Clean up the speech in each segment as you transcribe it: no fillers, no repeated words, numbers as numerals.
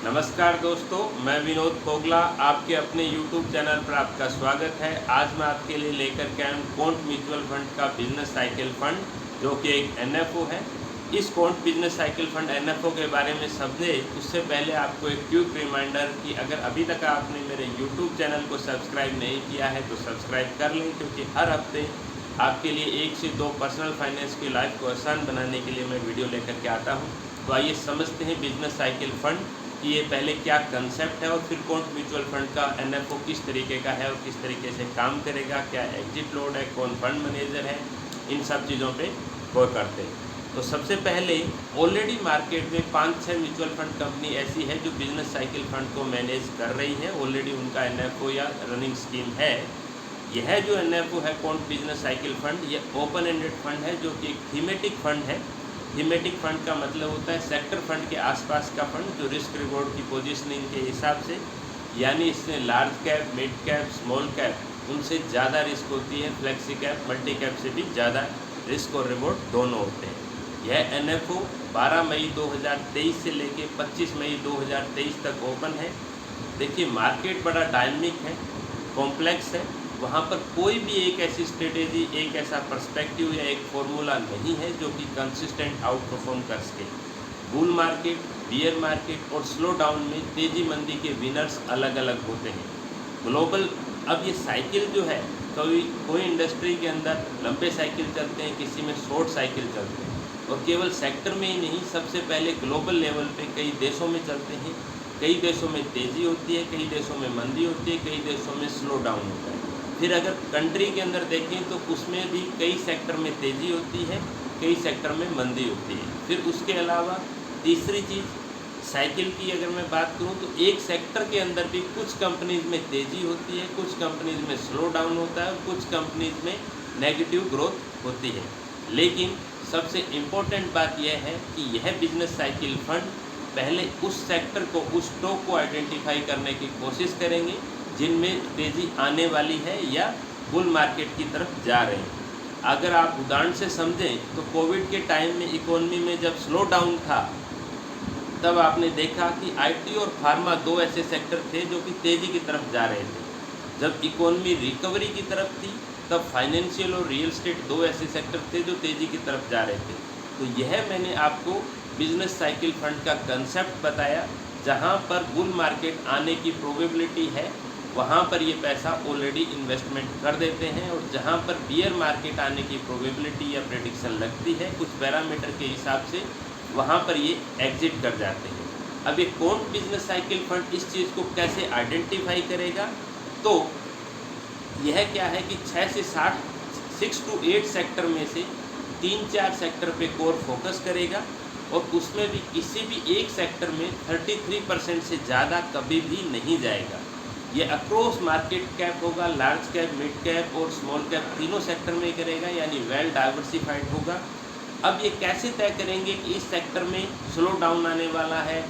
नमस्कार दोस्तों, मैं विनोद कोगला आपके अपने YouTube चैनल पर आपका स्वागत है। आज मैं आपके लिए लेकर के आया हूँ कोंट म्यूचुअल फंड का बिजनेस साइकिल फंड, जो कि एक NFO है। इस कोंट बिजनेस साइकिल फंड NFO के बारे में समझे उससे पहले आपको एक क्विक रिमाइंडर कि अगर अभी तक आपने मेरे YouTube चैनल को सब्सक्राइब नहीं किया है तो सब्सक्राइब कर लें, क्योंकि हर हफ्ते आपके लिए 1 से 2 पर्सनल फाइनेंस की लाइफ को आसान बनाने के लिए मैं वीडियो लेकर के आता हूँ। तो आइए समझते हैं बिजनेस साइकिल फंड कि ये पहले क्या कंसेप्ट है और फिर कोंट म्यूचुअल फंड का NFO किस तरीके का है और किस तरीके से काम करेगा, क्या एग्जिट लोड है, कौन फंड मैनेजर है, इन सब चीज़ों पे गौर करते हैं। तो सबसे पहले ऑलरेडी मार्केट में 5-6 म्यूचुअल फंड कंपनी ऐसी है जो बिजनेस साइकिल फंड को मैनेज कर रही है। ऑलरेडी उनका NFO या रनिंग स्कीम है। यह जो NFO है कोंट बिजनेस साइकिल फंड, ये ओपन एंडेड फंड है, जो कि एक थीमेटिक फंड है। थीमेटिक फंड का मतलब होता है सेक्टर फंड के आसपास का फंड, जो रिस्क रिवॉर्ड की पोजीशनिंग के हिसाब से, यानी इसमें large cap, mid cap, small cap उनसे ज़्यादा रिस्क होती है, फ्लेक्सी कैप, मल्टी कैप से भी ज़्यादा रिस्क और रिवॉर्ड दोनों होते हैं। यह NFO 12 मई 2023 से लेके 25 मई 2023 तक ओपन है। देखिए, मार्केट बड़ा डायनामिक है, कॉम्प्लेक्स है। वहाँ पर कोई भी एक ऐसी स्ट्रेटेजी, एक ऐसा पर्सपेक्टिव या एक फॉर्मूला नहीं है जो कि कंसिस्टेंट आउट परफॉर्म कर सके। बुल मार्केट, बियर मार्केट और स्लो डाउन में तेज़ी मंदी के विनर्स अलग अलग होते हैं। ग्लोबल, अब ये साइकिल जो है, कोई इंडस्ट्री के अंदर लंबे साइकिल चलते हैं, किसी में शॉर्ट साइकिल चलते हैं, और केवल सेक्टर में ही नहीं, सबसे पहले ग्लोबल लेवल पे कई देशों में चलते हैं। कई देशों में तेज़ी होती है, कई देशों में मंदी होती है, कई देशों में स्लो डाउन होता है। फिर अगर कंट्री के अंदर देखें तो उसमें भी कई सेक्टर में तेज़ी होती है, कई सेक्टर में मंदी होती है। फिर उसके अलावा तीसरी चीज़ साइकिल की अगर मैं बात करूं तो एक सेक्टर के अंदर भी कुछ कंपनीज़ में तेज़ी होती है, कुछ कंपनीज़ में स्लो डाउन होता है, कुछ कंपनीज़ में नेगेटिव ग्रोथ होती है। लेकिन सबसे इम्पोर्टेंट बात यह है कि यह बिजनेस साइकिल फंड पहले उस सेक्टर को, उस स्टॉक को आइडेंटिफाई करने की कोशिश करेंगे जिनमें तेज़ी आने वाली है या बुल मार्केट की तरफ जा रहे हैं। अगर आप उदाहरण से समझें तो कोविड के टाइम में इकोनॉमी में जब स्लो डाउन था, तब आपने देखा कि IT और फार्मा दो ऐसे सेक्टर थे जो कि तेज़ी की तरफ जा रहे थे। जब इकोनॉमी रिकवरी की तरफ थी, तब फाइनेंशियल और रियल एस्टेट दो ऐसे सेक्टर थे जो तेज़ी की तरफ जा रहे थे। तो यह मैंने आपको बिजनेस साइकिल फंड का कंसेप्ट बताया। जहाँ पर बुल मार्केट आने की प्रोबेबिलिटी है, वहाँ पर ये पैसा ऑलरेडी इन्वेस्टमेंट कर देते हैं, और जहाँ पर बियर मार्केट आने की प्रोबेबिलिटी या प्रेडिक्शन लगती है कुछ पैरामीटर के हिसाब से, वहाँ पर ये एग्जिट कर जाते हैं। अब ये कोंट बिजनेस साइकिल फंड इस चीज़ को कैसे आइडेंटिफाई करेगा? तो यह क्या है कि 6 to 8 सेक्टर में से 3-4 सेक्टर पे कोर फोकस करेगा, और उसमें भी किसी भी एक सेक्टर में 33% से ज़्यादा कभी भी नहीं जाएगा। ये अक्रॉस मार्केट कैप होगा, लार्ज कैप, मिड कैप और स्मॉल कैप तीनों सेक्टर में करेगा, यानी वेल डाइवर्सिफाइड होगा। अब ये कैसे तय करेंगे कि इस सेक्टर में स्लो डाउन आने वाला है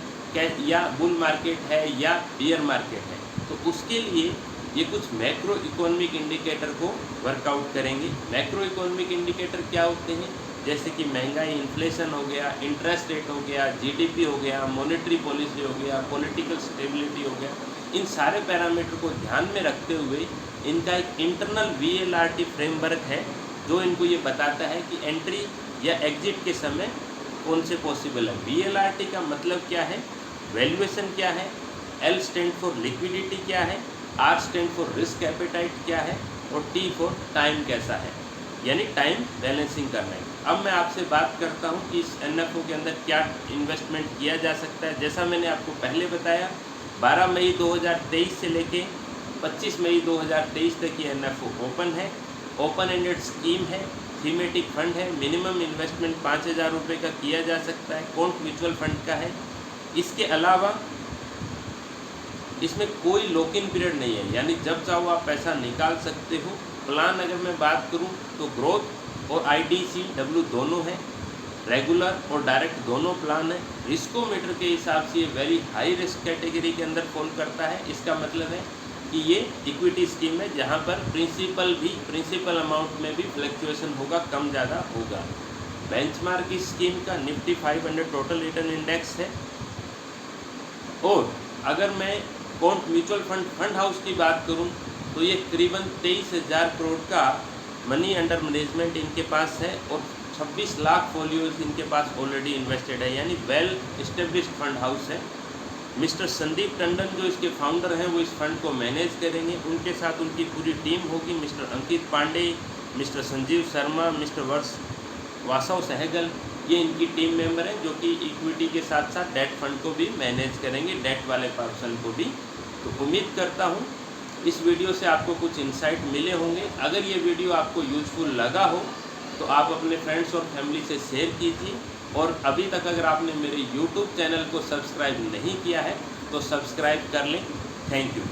या बुल मार्केट है या बियर मार्केट है? तो उसके लिए ये कुछ मैक्रो इकोनॉमिक इंडिकेटर को वर्कआउट करेंगे। मैक्रो इकोनॉमिक इंडिकेटर क्या होते हैं? जैसे कि महंगाई, इन्फ्लेशन हो गया, इंटरेस्ट रेट हो गया, GDP हो गया, मॉनेटरी पॉलिसी हो गया, पॉलिटिकल स्टेबिलिटी हो गया। इन सारे पैरामीटर को ध्यान में रखते हुए इनका एक इंटरनल VLRT फ्रेमवर्क है, जो इनको ये बताता है कि एंट्री या एग्जिट के समय कौन से पॉसिबल है। VLRT का मतलब क्या है, वैल्यूएशन क्या है, L स्टैंड फॉर लिक्विडिटी क्या है, R stand for risk appetite क्या है, और T फॉर टाइम कैसा है, यानी टाइम बैलेंसिंग करना है। अब मैं आपसे बात करता हूँ कि इस NFO के अंदर क्या इन्वेस्टमेंट किया जा सकता है। जैसा मैंने आपको पहले बताया, 12 मई 2023 से लेके 25 मई 2023 तक ये NFO ओपन है। ओपन एंडेड स्कीम है, थीमेटिक फंड है, मिनिमम इन्वेस्टमेंट 5,000 रुपये का किया जा सकता है, कोंट म्यूचुअल फंड का है। इसके अलावा इसमें कोई लॉक इन पीरियड नहीं है, यानी जब चाहो आप पैसा निकाल सकते हो। प्लान अगर मैं बात करूं तो ग्रोथ और IDCW दोनों है, रेगुलर और डायरेक्ट दोनों प्लान है। रिस्कोमीटर के हिसाब से ये वेरी हाई रिस्क कैटेगरी के अंदर फॉल करता है। इसका मतलब है कि ये इक्विटी स्कीम है जहाँ पर प्रिंसिपल अमाउंट में भी फ्लक्चुएशन होगा, कम ज़्यादा होगा। बेंचमार्क इस स्कीम का निफ्टी 500 टोटल रिटर्न इंडेक्स है। और अगर मैं कोंट म्यूचुअल फंड हाउस की बात करूं तो ये करीबन 23,000 करोड़ का मनी अंडर मैनेजमेंट इनके पास है और 26 लाख फोलियोज इनके पास ऑलरेडी इन्वेस्टेड है, यानी वेल एस्टेब्लिश्ड फंड हाउस है। मिस्टर संदीप टंडन जो इसके फाउंडर हैं वो इस फंड को मैनेज करेंगे। उनके साथ उनकी पूरी टीम होगी, मिस्टर अंकित पांडे, मिस्टर संजीव शर्मा, मिस्टर वासव सहगल, ये इनकी टीम मेंबर हैं जो कि इक्विटी के साथ साथ डेट फंड को भी मैनेज करेंगे, डेट वाले पर्सन को भी। तो उम्मीद करता हूँ इस वीडियो से आपको कुछ इंसाइट मिले होंगे। अगर ये वीडियो आपको यूजफुल लगा हो तो आप अपने फ्रेंड्स और फैमिली से शेयर कीजिए, और अभी तक अगर आपने मेरे YouTube चैनल को सब्सक्राइब नहीं किया है तो सब्सक्राइब कर लें। Thank you.